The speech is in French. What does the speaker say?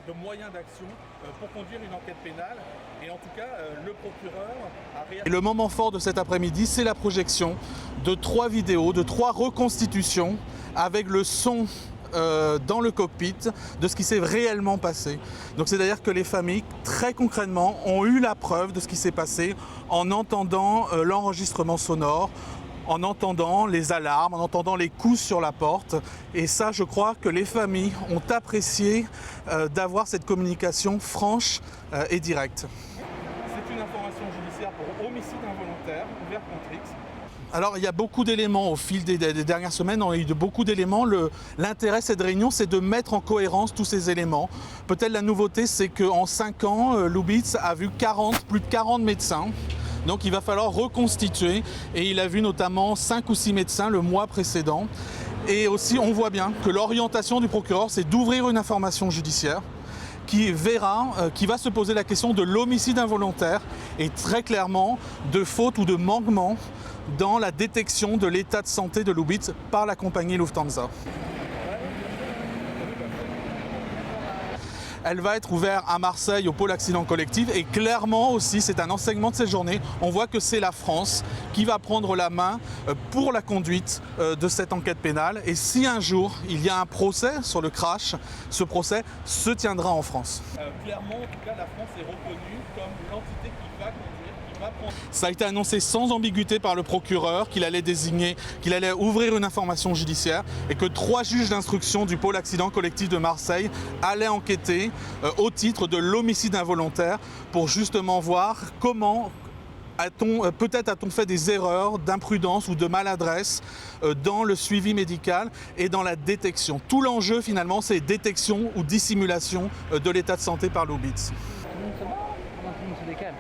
de moyens d'action pour conduire une enquête pénale. Et en tout cas, le procureur a réagi. Le moment fort de cet après-midi, c'est la projection de 3 vidéos, de 3 reconstitutions avec le son dans le cockpit de ce qui s'est réellement passé. Donc c'est-à-dire que les familles, très concrètement, ont eu la preuve de ce qui s'est passé en entendant l'enregistrement sonore, en entendant les alarmes, en entendant les coups sur la porte. Et ça, je crois que les familles ont apprécié d'avoir cette communication franche et directe. C'est une information judiciaire pour homicide involontaire ouvert contre X. Alors il y a beaucoup d'éléments au fil des dernières semaines, on a eu beaucoup d'éléments. L'intérêt de cette réunion, c'est de mettre en cohérence tous ces éléments. Peut-être la nouveauté, c'est qu'en 5 ans, Lubitz a vu plus de 40 médecins. Donc il va falloir reconstituer et il a vu notamment 5 ou 6 médecins le mois précédent. Et aussi on voit bien que l'orientation du procureur, c'est d'ouvrir une information judiciaire qui va se poser la question de l'homicide involontaire et très clairement de faute ou de manquement dans la détection de l'état de santé de Lubitz par la compagnie Lufthansa. Elle va être ouverte à Marseille au pôle accident collectif et clairement aussi c'est un enseignement de cette journée. On voit que c'est la France qui va prendre la main pour la conduite de cette enquête pénale et si un jour il y a un procès sur le crash, ce procès se tiendra en France. Clairement, en tout cas, la France est reconnue comme l'entité qui va conduire, qui va prendre. Ça a été annoncé sans ambiguïté par le procureur qu'il allait ouvrir une information judiciaire et que 3 juges d'instruction du pôle accident collectif de Marseille allaient enquêter au titre de l'homicide involontaire pour justement voir comment peut-être a-t-on fait des erreurs d'imprudence ou de maladresse dans le suivi médical et dans la détection. Tout l'enjeu finalement c'est détection ou dissimulation de l'état de santé par Lubitz. Tout le monde se décale.